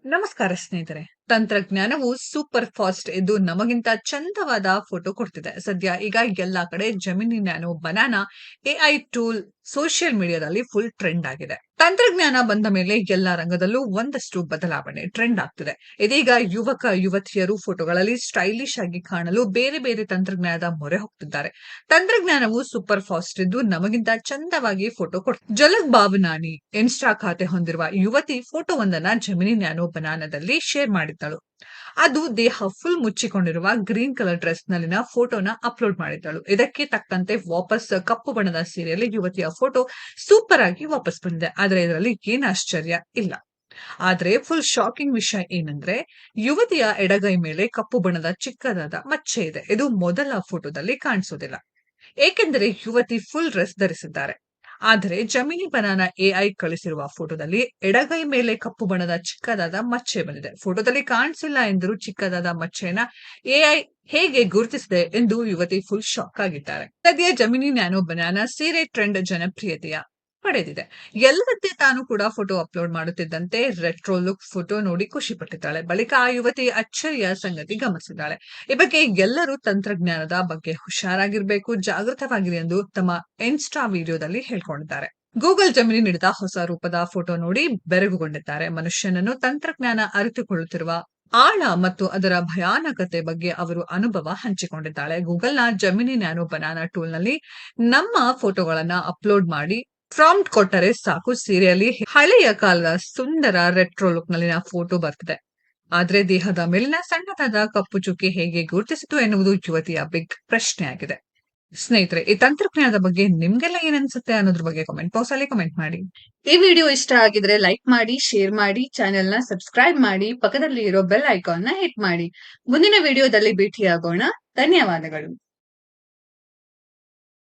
ನಮಸ್ಕಾರ ಸ್ನೇಹಿತರೆ. ತಂತ್ರಜ್ಞಾನವು ಸೂಪರ್ ಫಾಸ್ಟ್ ಎಂದು ನಮಗಿಂತ ಚಂದವಾದ ಫೋಟೋ ಕೊಡ್ತಿದೆ. ಸದ್ಯ ಈಗ ಎಲ್ಲಾ ಕಡೆ gemini Nano banana AI tool social ಮೀಡಿಯಾದಲ್ಲಿ ಫುಲ್ ಟ್ರೆಂಡ್ ಆಗಿದೆ. ತಂತ್ರಜ್ಞಾನ ಬಂದ ಮೇಲೆ ಎಲ್ಲಾ ರಂಗದಲ್ಲೂ ಒಂದಷ್ಟು ಬದಲಾವಣೆ ಟ್ರೆಂಡ್ ಆಗ್ತಿದೆ. ಇದೀಗ ಯುವಕ ಯುವತಿಯರು ಫೋಟೋಗಳಲ್ಲಿ ಸ್ಟೈಲಿಶ್ ಆಗಿ ಕಾಣಲು ಬೇರೆ ಬೇರೆ ತಂತ್ರಜ್ಞಾನದ ಮೊರೆ ಹೋಗ್ತಿದ್ದಾರೆ. ತಂತ್ರಜ್ಞಾನವು ಸೂಪರ್ ಫಾಸ್ಟ್ ಇದ್ದು ನಮಗಿಂತ ಚಂದವಾಗಿ ಫೋಟೋ ಕೊಡ್ತಿದೆ. ಜಲಕ್ ಬಾವನಾನಿ ಇನ್ಸ್ಟಾ ಖಾತೆ ಹೊಂದಿರುವ ಯುವತಿ ಫೋಟೋವೊಂದನ್ನ ಜೆಮಿನಿ ನ್ಯಾನೋ ಬನಾನದಲ್ಲಿ ಶೇರ್ ಮಾಡಿದ್ದಳು. ಅದು ದೇಹ ಫುಲ್ ಮುಚ್ಚಿಕೊಂಡಿರುವ ಗ್ರೀನ್ ಕಲರ್ ಡ್ರೆಸ್ ನಲ್ಲಿನ ಫೋಟೋನ ಅಪ್ಲೋಡ್ ಮಾಡಿದ್ದಳು. ಇದಕ್ಕೆ ತಕ್ಕಂತೆ ವಾಪಸ್ ಕಪ್ಪು ಬಣ್ಣದ ಸೀರೆಯಲ್ಲಿ ಯುವತಿಯ ಫೋಟೋ ಸೂಪರ್ ಆಗಿ ವಾಪಸ್ ಬಂದಿದೆ. ಆದ್ರೆ ಇದರಲ್ಲಿ ಏನು ಆಶ್ಚರ್ಯ ಇಲ್ಲ. ಆದ್ರೆ ಫುಲ್ ಶಾಕಿಂಗ್ ವಿಷಯ ಏನಂದ್ರೆ ಯುವತಿಯ ಎಡಗೈ ಮೇಲೆ ಕಪ್ಪು ಬಣ್ಣದ ಚಿಕ್ಕದಾದ ಮಚ್ಚೆ ಇದೆ. ಇದು ಮೊದಲ ಫೋಟೋದಲ್ಲಿ ಕಾಣಿಸೋದಿಲ್ಲ, ಏಕೆಂದರೆ ಯುವತಿ ಫುಲ್ ಡ್ರೆಸ್ ಧರಿಸಿದ್ದಾರೆ. ಆದರೆ ಜೆಮಿನಿ ಬನಾನಾ ಎಐ ಕಳಿಸಿರುವ ಫೋಟೋದಲ್ಲಿ ಎಡಗೈ ಮೇಲೆ ಕಪ್ಪು ಬಣ್ಣದ ಚಿಕ್ಕದಾದ ಮಚ್ಚೆ ಬಂದಿದೆ. ಫೋಟೋದಲ್ಲಿ ಕಾಣಿಸಿಲ್ಲ ಎಂದರೂ ಚಿಕ್ಕದಾದ ಮಚ್ಚೆನ ಎಐ ಹೇಗೆ ಗುರುತಿಸಿದೆ ಎಂದು ಯುವತಿ ಫುಲ್ ಶಾಕ್ ಆಗಿದ್ದಾರೆ. ಸದ್ಯ ಜೆಮಿನಿ ನ್ಯಾನೋ ಬನಾನಾ ಸೀರೆ ಟ್ರೆಂಡ್ ಜನಪ್ರಿಯತೆಯ ಪಡೆದಿದೆ. ಎಲ್ಲರಂತೆ ತಾನು ಕೂಡ ಫೋಟೋ ಅಪ್ಲೋಡ್ ಮಾಡುತ್ತಿದ್ದಂತೆ ರೆಟ್ರೋ ಲುಕ್ ಫೋಟೋ ನೋಡಿ ಖುಷಿ ಪಟ್ಟಿದ್ದಾಳೆ. ಬಳಿಕ ಆ ಯುವತಿ ಅಚ್ಚರಿಯ ಸಂಗತಿ ಗಮನಿಸಿದ್ದಾಳೆ. ಈ ಬಗ್ಗೆ ಎಲ್ಲರೂ ತಂತ್ರಜ್ಞಾನದ ಬಗ್ಗೆ ಹುಷಾರಾಗಿರ್ಬೇಕು, ಜಾಗೃತವಾಗಿರಿ ಎಂದು ತಮ್ಮ ಇನ್ಸ್ಟಾ ವಿಡಿಯೋದಲ್ಲಿ ಹೇಳ್ಕೊಂಡಿದ್ದಾರೆ. ಗೂಗಲ್ ಜೆಮಿನಿ ನೀಡಿದ ಹೊಸ ರೂಪದ ಫೋಟೋ ನೋಡಿ ಬೆರಗುಗೊಂಡಿದ್ದಾರೆ. ಮನುಷ್ಯನನ್ನು ತಂತ್ರಜ್ಞಾನ ಅರಿತುಕೊಳ್ಳುತ್ತಿರುವ ಆಳ ಮತ್ತು ಅದರ ಭಯಾನಕತೆ ಬಗ್ಗೆ ಅವರು ಅನುಭವ ಹಂಚಿಕೊಂಡಿದ್ದಾಳೆ. ಗೂಗಲ್ನ ಜೆಮಿನಿ ನ್ಯಾನೋ ಬನಾನಾ ಟೂಲ್ನಲ್ಲಿ ನಮ್ಮ ಫೋಟೋಗಳನ್ನ ಅಪ್ಲೋಡ್ ಮಾಡಿ ಪ್ರಾಂಪ್ಟ್ ಕೊಟ್ಟರೆ ಸಾಕು, ಸೀರೆಯಲ್ಲಿ ಹಳೆಯ ಕಾಲದ ಸುಂದರ ರೆಟ್ರೋ ಲುಕ್ ನಲ್ಲಿನ ಫೋಟೋ ಬರ್ತಿದೆ. ಆದ್ರೆ ದೇಹದ ಮೇಲಿನ ಸಣ್ಣದಾದ ಕಪ್ಪು ಚುಕ್ಕಿ ಹೇಗೆ ಗುರುತಿಸಿತು ಎನ್ನುವುದು ಯುವತಿಯ ಬಿಗ್ ಪ್ರಶ್ನೆಯಾಗಿದೆ. ಸ್ನೇಹಿತರೆ, ಈ ತಂತ್ರಜ್ಞಾನದ ಬಗ್ಗೆ ನಿಮ್ಗೆಲ್ಲ ಏನ್ ಅನ್ಸುತ್ತೆ ಅನ್ನೋದ್ರ ಬಗ್ಗೆ ಕಾಮೆಂಟ್ ಬಾಕ್ಸ್ ಅಲ್ಲಿ ಕಮೆಂಟ್ ಮಾಡಿ. ಈ ವಿಡಿಯೋ ಇಷ್ಟ ಆಗಿದ್ರೆ ಲೈಕ್ ಮಾಡಿ, ಶೇರ್ ಮಾಡಿ, ಚಾನೆಲ್ ನ ಸಬ್ಸ್ಕ್ರೈಬ್ ಮಾಡಿ, ಪಕ್ಕದಲ್ಲಿ ಇರೋ ಬೆಲ್ ಐಕಾನ್ ನ ಹಿಟ್ ಮಾಡಿ. ಮುಂದಿನ ವಿಡಿಯೋದಲ್ಲಿ ಭೇಟಿಯಾಗೋಣ. ಧನ್ಯವಾದಗಳು.